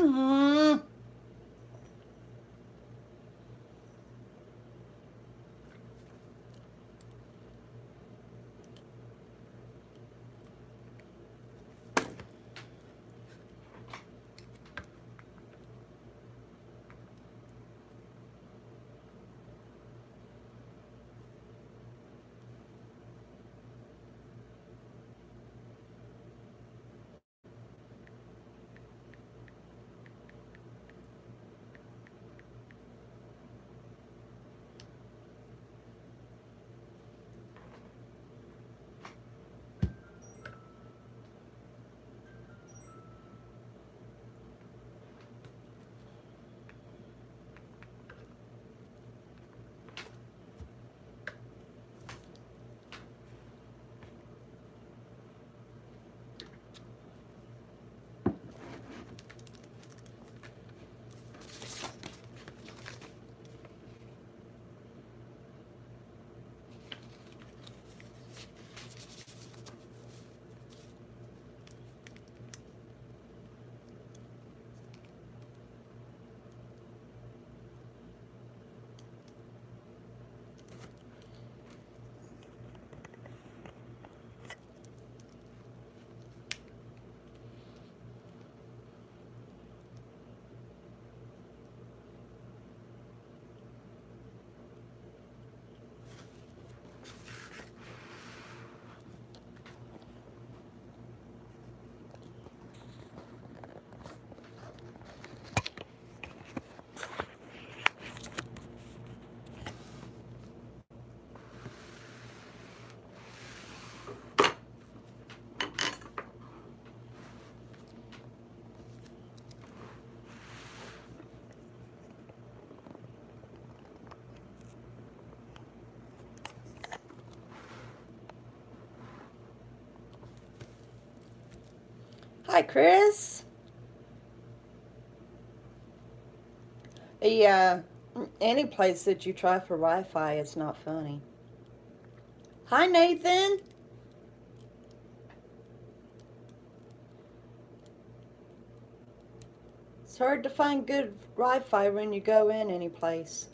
Mm. Hi, Chris. Yeah, any place that you try for Wi-Fi, it's not funny. Hi, Nathan. It's hard to find good Wi-Fi when you go in any place.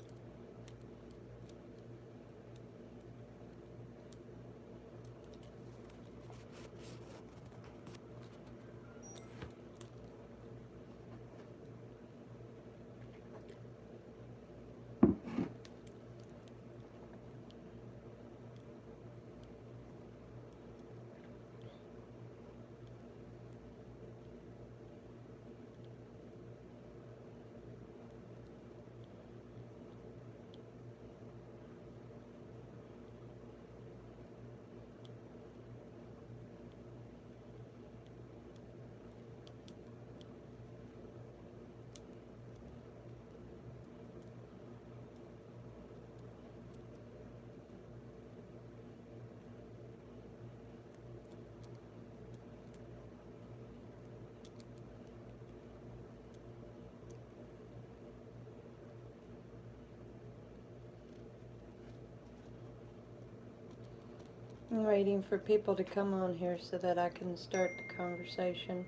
I'm waiting for people to come on here so that I can start the conversation.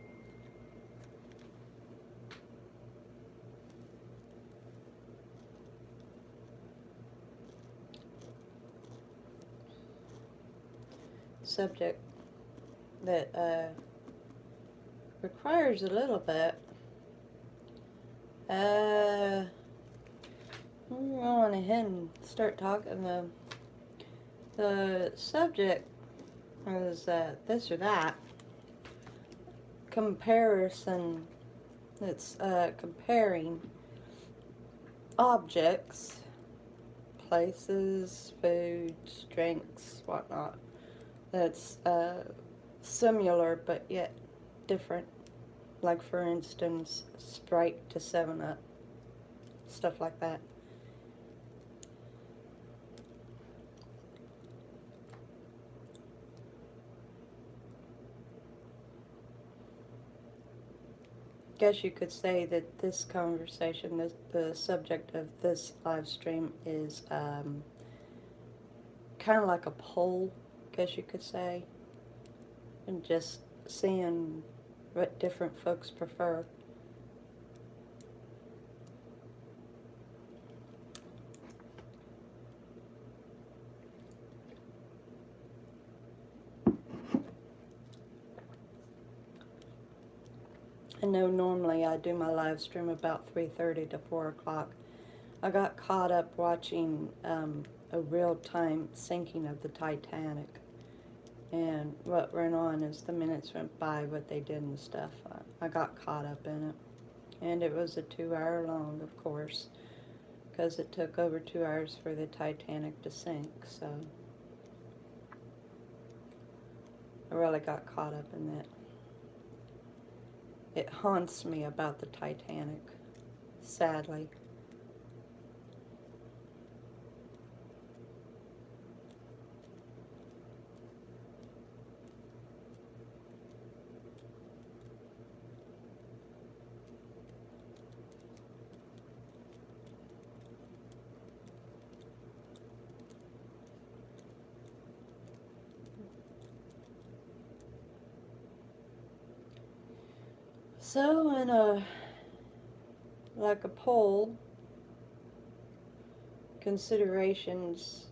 Subject that requires a little bit. Uh, I'm going ahead and start talking. The subject is this or that comparison. It's comparing objects, places, foods, drinks, whatnot. That's similar but yet different. Like, for instance, Sprite to 7 Up, stuff like that. Guess you could say that this conversation, the subject of this live stream, is kind of like a poll, guess you could say, and just seeing what different folks prefer. I know normally I do my live stream about 3:30 to 4 o'clock. I got caught up watching a real-time sinking of the Titanic. And what went on as the minutes went by, what they did and stuff, I got caught up in it. And it was a 2-hour long, of course, because it took over 2 hours for the Titanic to sink, so I really got caught up in that. It haunts me about the Titanic, sadly. So in like a poll, considerations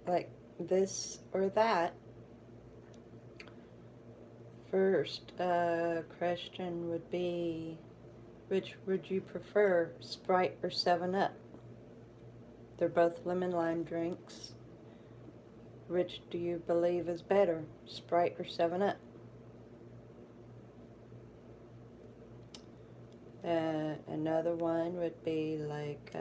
like this or that, first question would be, which would you prefer, Sprite or 7-Up? They're both lemon lime drinks. Which do you believe is better, Sprite or 7-Up? Another one would be like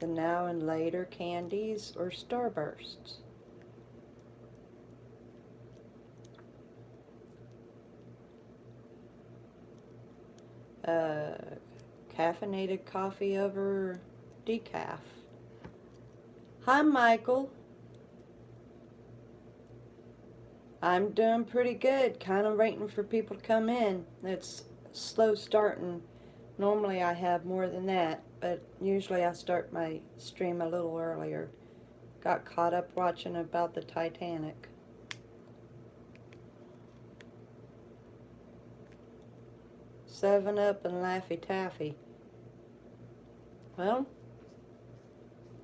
the Now and Later candies or Starbursts. Caffeinated coffee over decaf. Hi, Michael. I'm doing pretty good, kind of waiting for people to come in. It's slow starting. Normally I have more than that, but usually I start my stream a little earlier. Got caught up watching about the Titanic. Seven Up and Laffy Taffy. Well,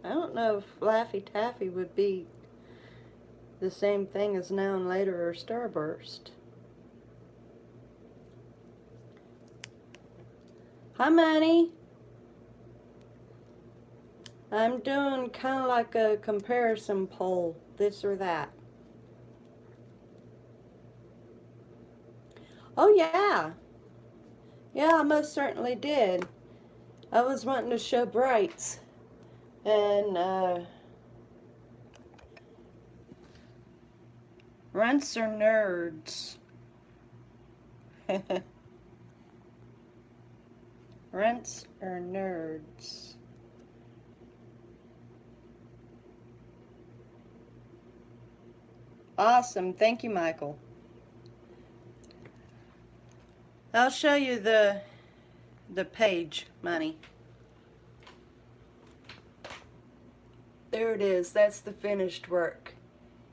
I don't know if Laffy Taffy would be the same thing as Now and Later or Starburst. Hi, Manny. I'm doing kind of like a comparison poll, this or that. Oh, yeah. Yeah, I most certainly did. I was wanting to show Brights. And, Runts or Nerds? Runts or Nerds? Awesome. Thank you, Michael. I'll show you the page, Money. There it is. That's the finished work.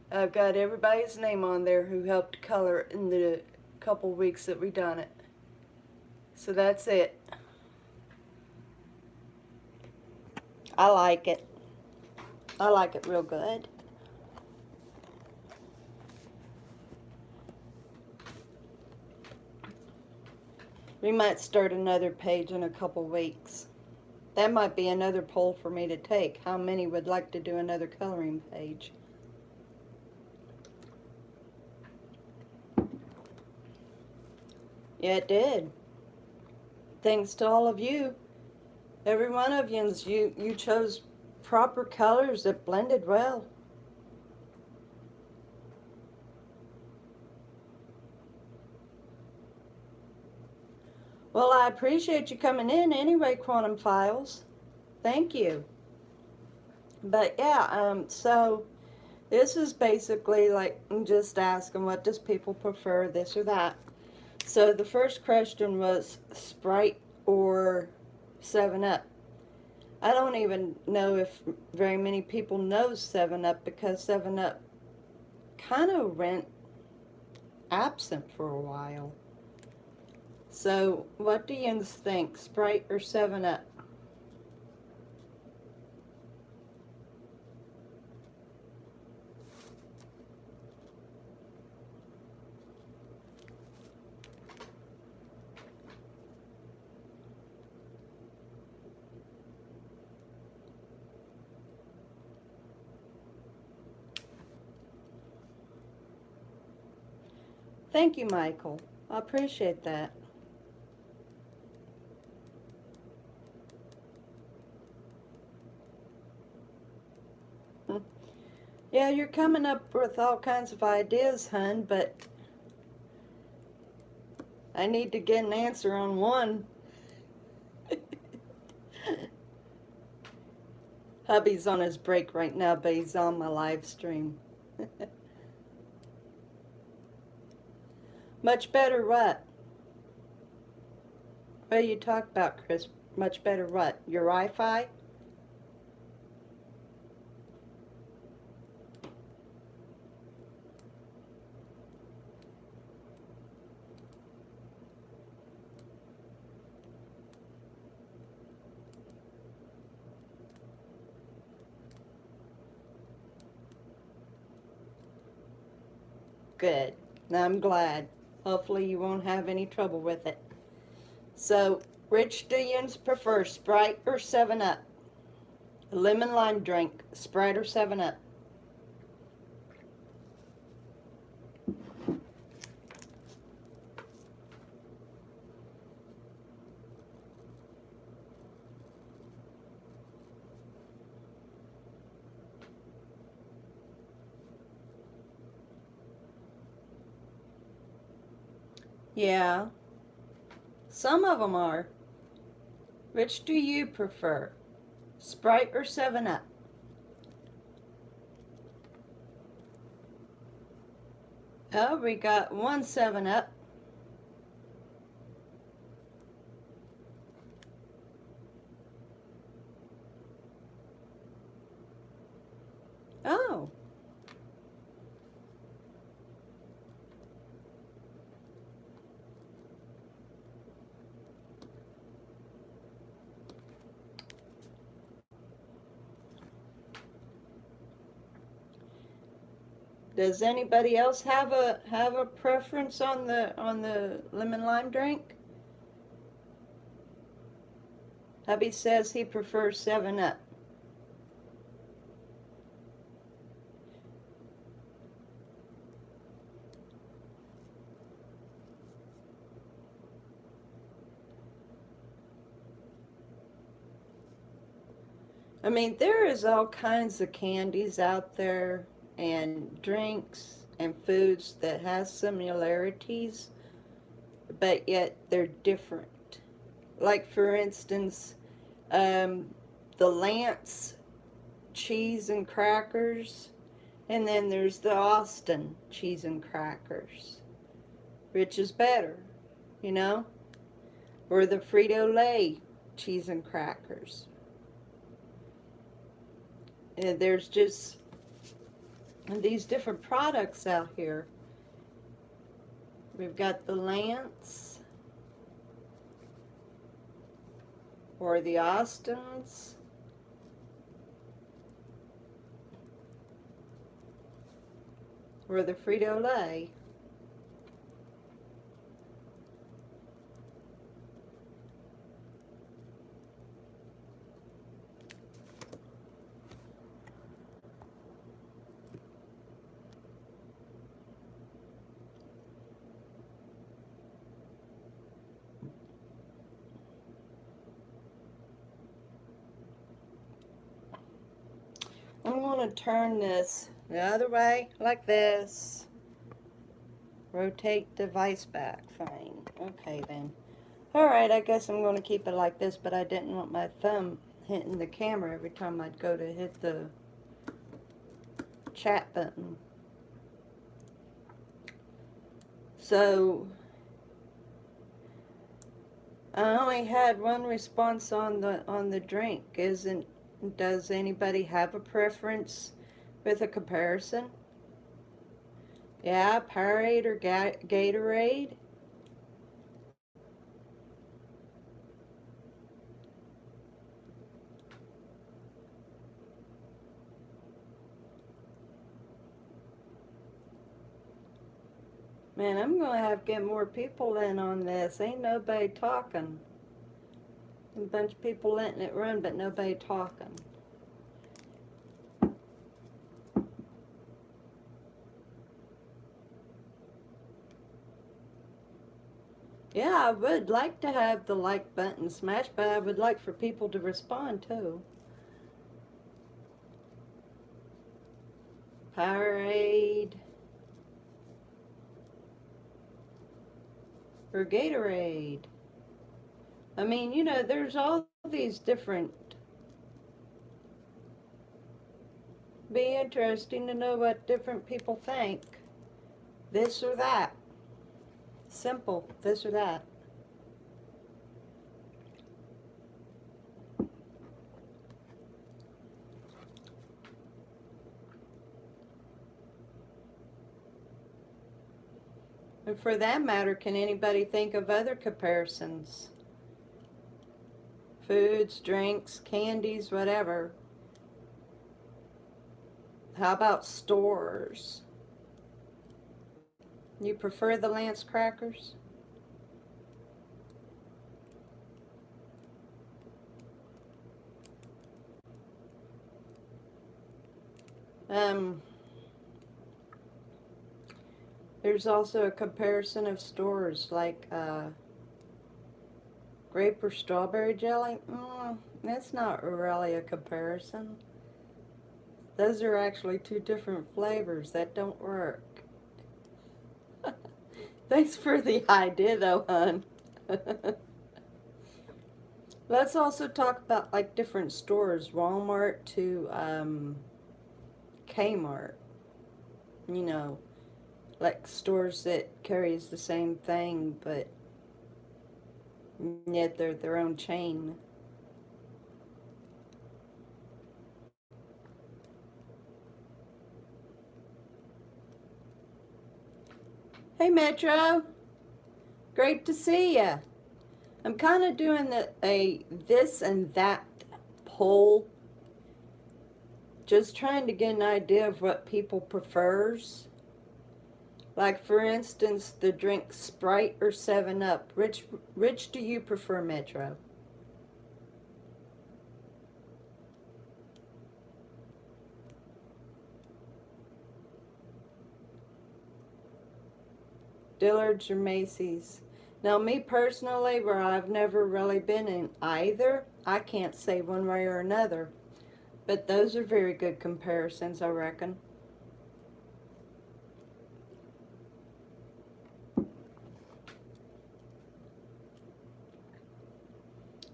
I've got everybody's name on there who helped color in the couple weeks that we done it. So that's it. I like it. I like it real good. We might start another page in a couple weeks. That might be another poll for me to take. How many would like to do another coloring page? Yeah, it did. Thanks to all of you. Every one of you chose proper colors that blended well. Well, I appreciate you coming in anyway, Quantum Files. Thank you. But yeah, so this is basically like just asking what does people prefer, this or that. So the first question was Sprite or 7-Up. I don't even know if very many people know 7-Up because 7-Up kind of went absent for a while. So what do you think, Sprite or 7-Up? Thank you, Michael. I appreciate that. Yeah, you're coming up with all kinds of ideas, hun, but I need to get an answer on one. Hubby's on his break right now, but he's on my live stream. Much better what? What do you talk about, Chris? Much better what? Your Wi-Fi? Good. Now I'm glad. Hopefully you won't have any trouble with it. So, Rich Dillions prefer Sprite or 7-Up? A lemon lime drink, Sprite or 7-Up? Yeah, some of them are. Which do you prefer? Sprite or 7-Up? Oh, we got one 7-Up. Oh. Does anybody else have a preference on the lemon lime drink? Hubby says he prefers 7-Up. I mean, there is all kinds of candies out there and drinks and foods that has similarities, but yet they're different. Like for instance, um, the Lance cheese and crackers, and then there's the Austin cheese and crackers. Which is better, you know? Or the Frito-Lay cheese and crackers. And there's just these different products out here. We've got the Lance or the Austins. Or the Frito-Lay. I'm going to turn this the other way, like this. Rotate device back. Fine. Okay, then. Alright, I guess I'm going to keep it like this, but I didn't want my thumb hitting the camera every time I'd go to hit the chat button. So, I only had one response on the drink. Does anybody have a preference with a comparison? Yeah, Powerade or Gatorade? Man, I'm gonna have to get more people in on this. Ain't nobody talking. A bunch of people letting it run, but nobody talking. Yeah, I would like to have the like button smashed, but I would like for people to respond too. Powerade or Gatorade. I mean, you know, there's all these different. Be interesting to know what different people think. This or that. Simple, this or that. And for that matter, can anybody think of other comparisons? Foods, drinks, candies, whatever. How about stores? You prefer the Lance crackers? Um, there's also a comparison of stores like grape or strawberry jelly. That's not really a comparison. Those are actually two different flavors. That don't work. Thanks for the idea though, hon. Let's also talk about like different stores, Walmart to Kmart. You know, like stores that carries the same thing, but yet they're their own chain. Hey Metro, great to see ya. I'm kind of doing a this and that poll, just trying to get an idea of what people prefers. Like for instance, the drink Sprite or 7 Up. Which do you prefer, Metro? Dillard's or Macy's? Now, me personally, where I've never really been in either, I can't say one way or another. But those are very good comparisons, I reckon.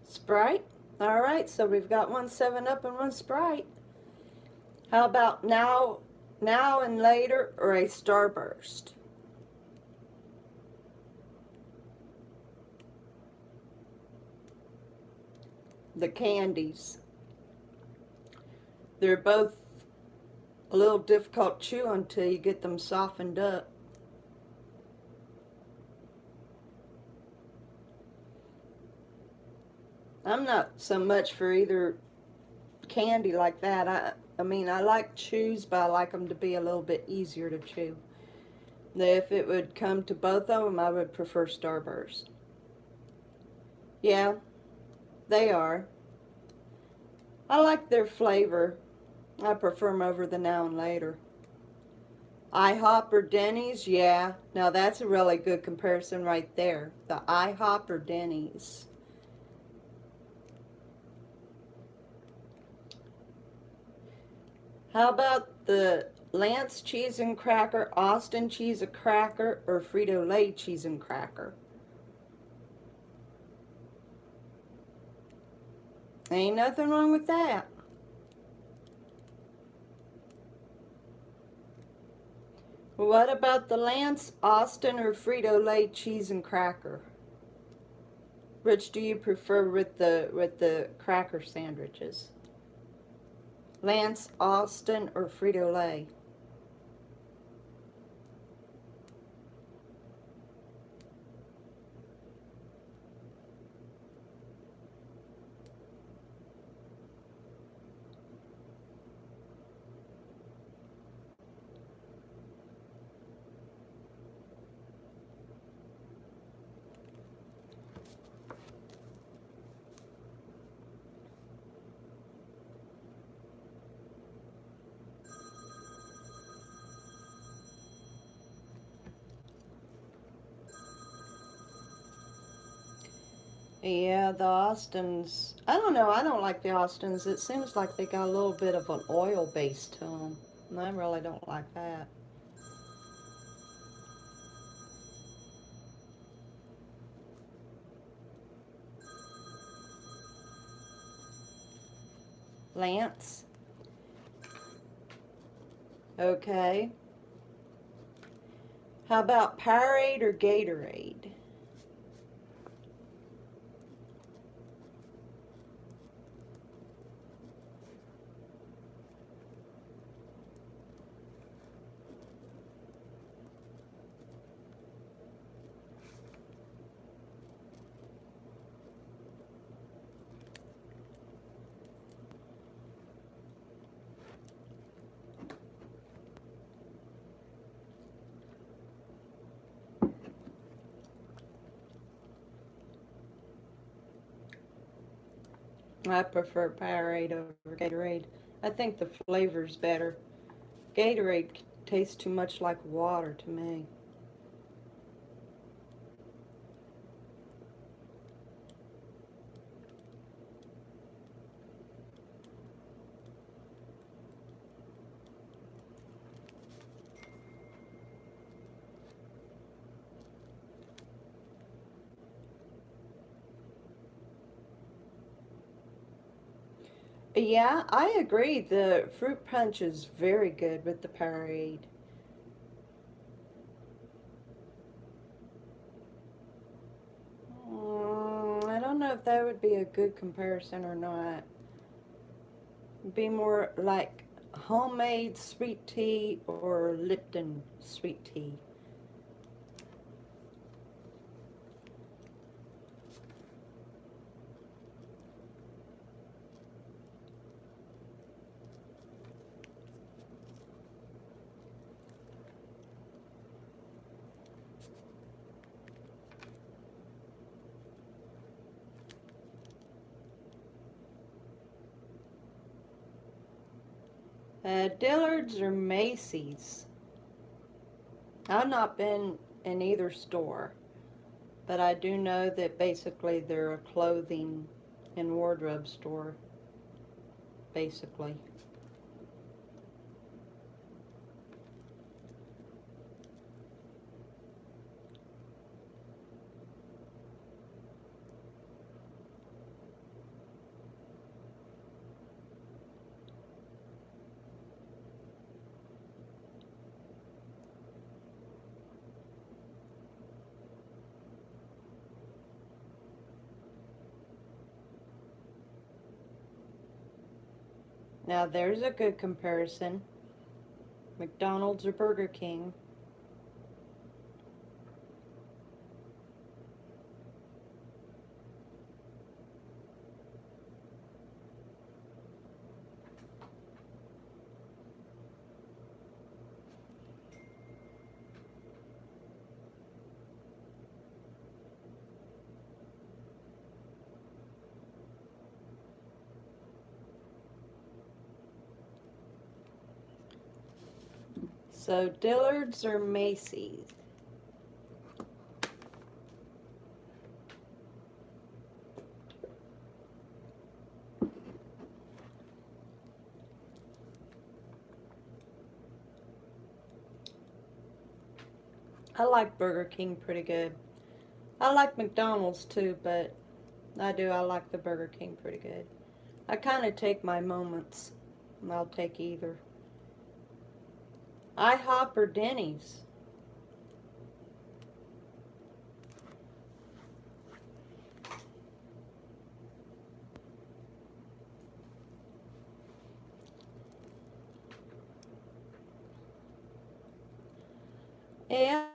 Sprite? Alright, so we've got one 7 Up and one Sprite. How about now and later, or a Starburst? The candies. They're both a little difficult to chew until you get them softened up. I'm not so much for either candy like that. I mean, I like chews, but I like them to be a little bit easier to chew. If it would come to both of them, I would prefer Starburst. Yeah, they are. I like their flavor. I prefer them over the now and later. IHOP or Denny's, yeah. Now that's a really good comparison right there. The IHOP or Denny's. How about the Lance cheese and cracker, Austin cheese and cracker, or Frito-Lay cheese and cracker? Ain't nothing wrong with that. What about the Lance, Austin, or Frito-Lay cheese and cracker? Which do you prefer with the cracker sandwiches? Lance, Austin, or Frito-Lay? Yeah, the Austins. I don't know. I don't like the Austins. It seems like they got a little bit of an oil base to them. And I really don't like that. Lance. Okay. How about Powerade or Gatorade? I prefer Powerade over Gatorade. I think the flavor's better. Gatorade tastes too much like water to me. Yeah, I agree. The fruit punch is very good with the Powerade. I don't know if that would be a good comparison or not. Be more like homemade sweet tea or Lipton sweet tea. Dillard's or Macy's. I've not been in either store, but I do know that basically they're a clothing and wardrobe store, basically. Now there's a good comparison. McDonald's or Burger King. So Dillard's or Macy's. I like Burger King pretty good. I like McDonald's too, but I like the Burger King pretty good. I kind of take my moments. I'll take either. IHOP or Denny's. Yeah,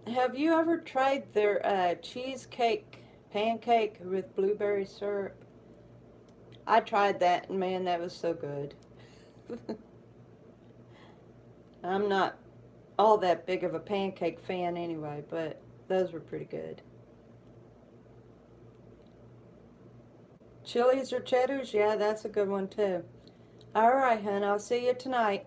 have you ever tried their cheesecake pancake with blueberry syrup? I tried that, and man, that was so good. I'm not all that big of a pancake fan anyway, but those were pretty good. Chili's or Cheddar's? Yeah, that's a good one too. All right, hun, I'll see you tonight.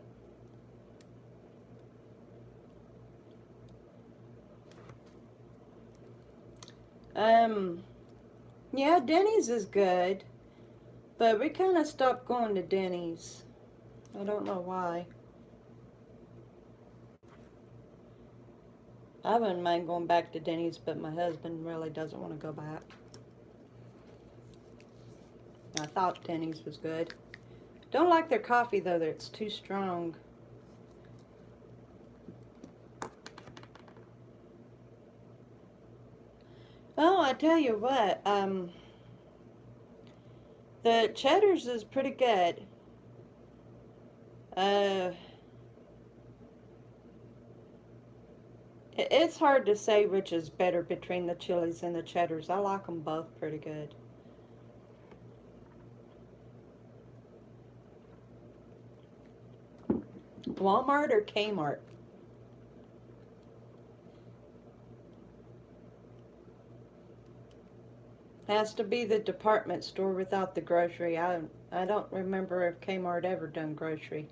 Um, Yeah, Denny's is good, but we kind of stopped going to Denny's. I don't know why. I wouldn't mind going back to Denny's, but my husband really doesn't want to go back. I thought Denny's was good. Don't like their coffee though, that it's too strong. Oh, I tell you what, the Cheddar's is pretty good. Uh, it's hard to say which is better between the Chili's and the Cheddar's. I like them both pretty good. Walmart or Kmart? Has to be the department store without the grocery. I don't remember if Kmart ever done grocery.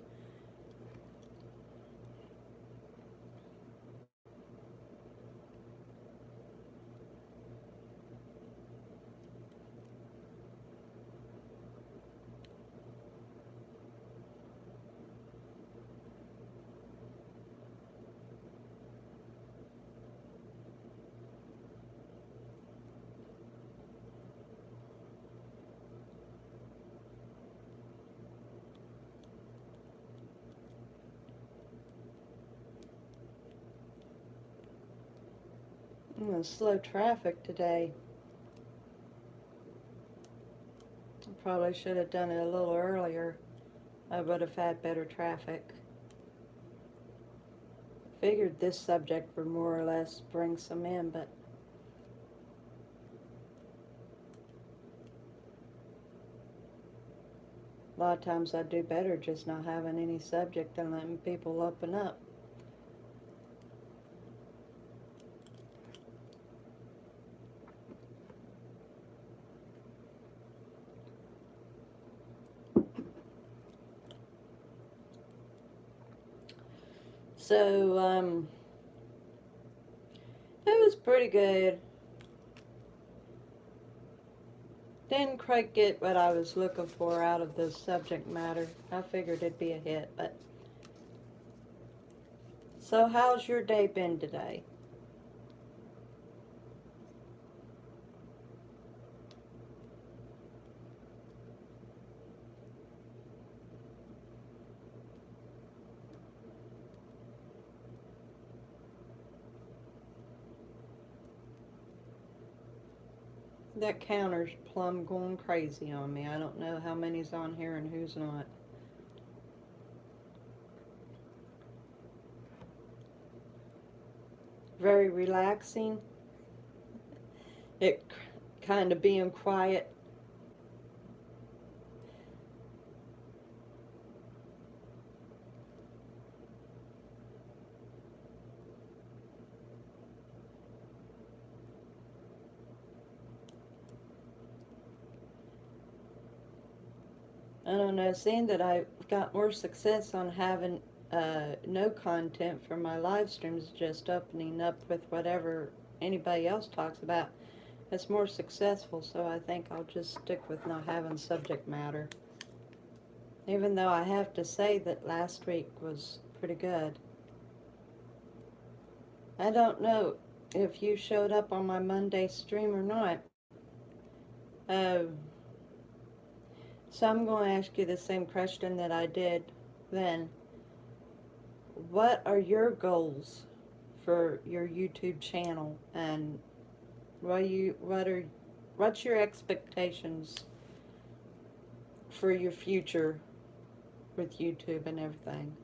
Slow traffic today. I probably should have done it a little earlier. I would have had better traffic. Figured this subject would more or less bring some in, but a lot of times I do better just not having any subject and letting people open up. So, it was pretty good. Didn't quite get what I was looking for out of the subject matter. I figured it'd be a hit, but... So, how's your day been today? That counter's plumb going crazy on me. I don't know how many's on here and who's not. Very relaxing. It kind of being quiet. I don't know, seeing that I got more success on having no content for my live streams, just opening up with whatever anybody else talks about, it's more successful, so I think I'll just stick with not having subject matter. Even though I have to say that last week was pretty good. I don't know if you showed up on my Monday stream or not. Uh, so I'm going to ask you the same question that I did then. What are your goals for your YouTube channel, and what's your expectations for your future with YouTube and everything?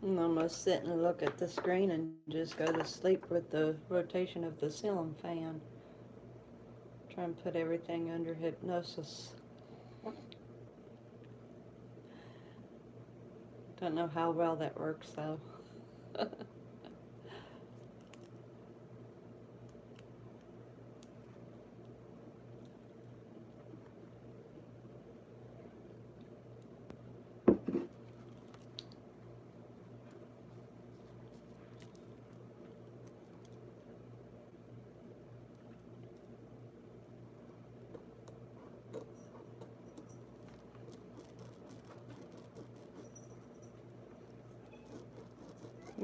And almost sit and look at the screen and just go to sleep with the rotation of the ceiling fan. Try and put everything under hypnosis. Don't know how well that works though.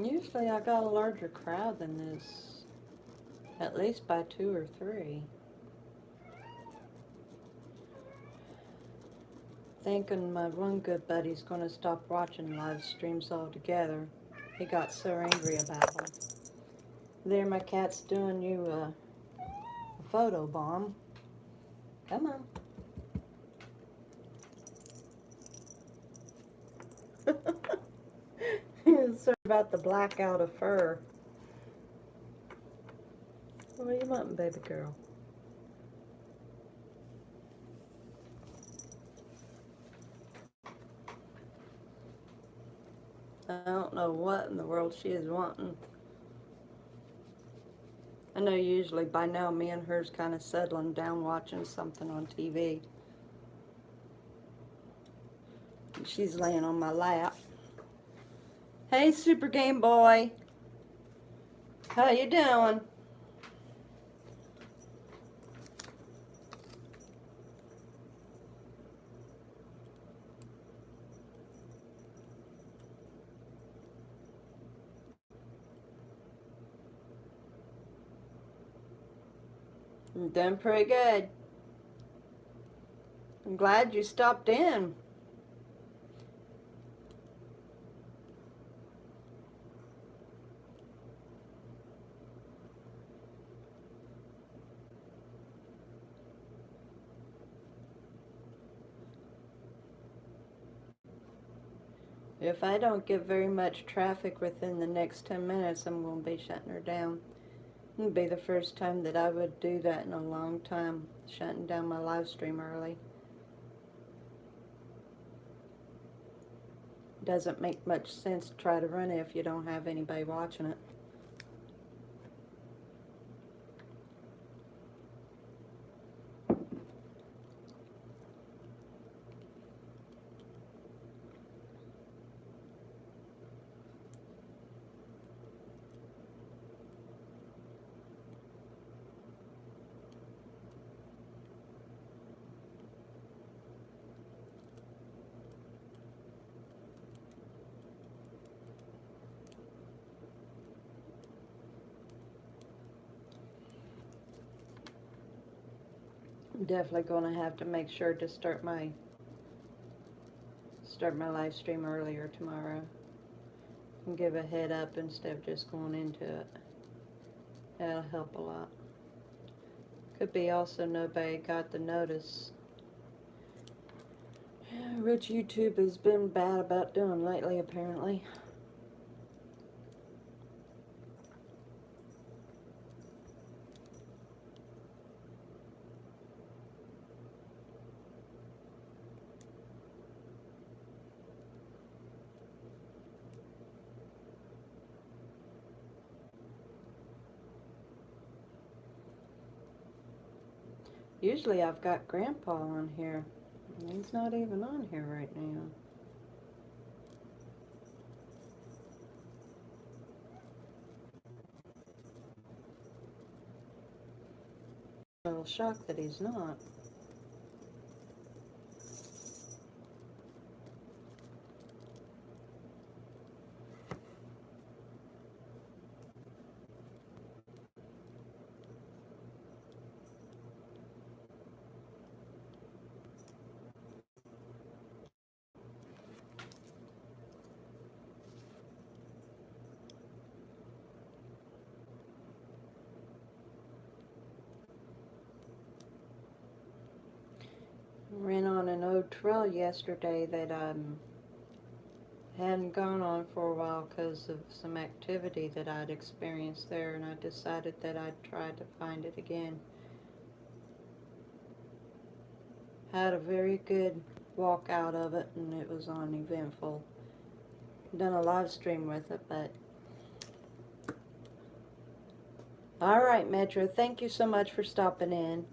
Usually I got a larger crowd than this, at least by 2 or 3. Thinking my one good buddy's gonna stop watching live streams altogether. He got so angry about them. There my cat's doing you a photo bomb. Come on. Sorry about the blackout of fur. What are you wanting, baby girl? I don't know what in the world she is wanting. I know usually by now me and her's kind of settling down watching something on TV. And she's laying on my lap. Hey, Super Game Boy. How you doing? I'm doing pretty good. I'm glad you stopped in. If I don't get very much traffic within the next 10 minutes, I'm going to be shutting her down. It'll be the first time that I would do that in a long time, shutting down my live stream early. Doesn't make much sense to try to run it if you don't have anybody watching it. I'm definitely going to have to make sure to start my live stream earlier tomorrow and give a head up instead of just going into it. That'll help a lot. Could be also nobody got the notice. Yeah, Rich YouTube has been bad about doing lately, apparently. Usually I've got Grandpa on here. He's not even on here right now. I'm a little shocked that he's not. Ran on an old trail yesterday that hadn't gone on for a while because of some activity that I'd experienced there, and I decided that I'd try to find it again. Had a very good walk out of it, and it was uneventful. Done a live stream with it, but all right, Metro, thank you so much for stopping in.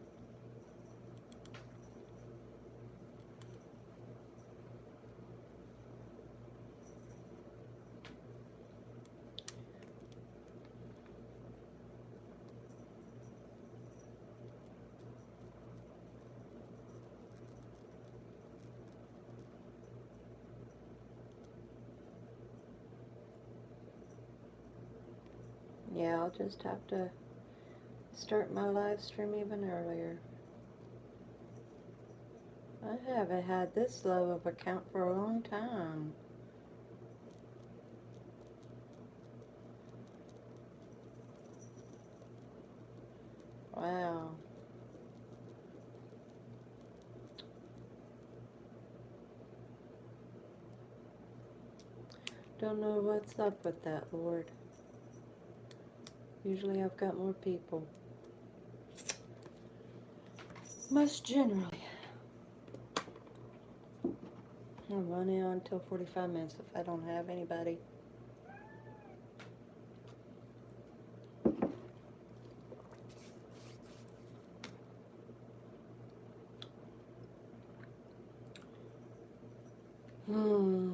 Yeah, I'll just have to start my live stream even earlier. I haven't had this low of a count for a long time. Wow. Don't know what's up with that, Lord. Usually I've got more people. Most generally. I'll run in until 45 minutes if I don't have anybody. Hmm.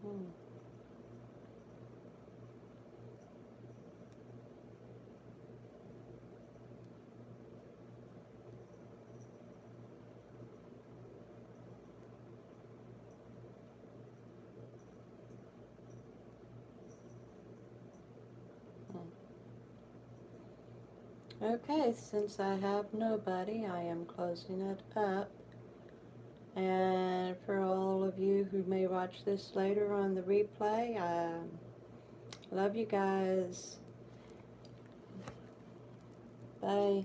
Hmm. Okay, since I have nobody, I am closing it up. And for all of you who may watch this later on the replay, I love you guys. Bye.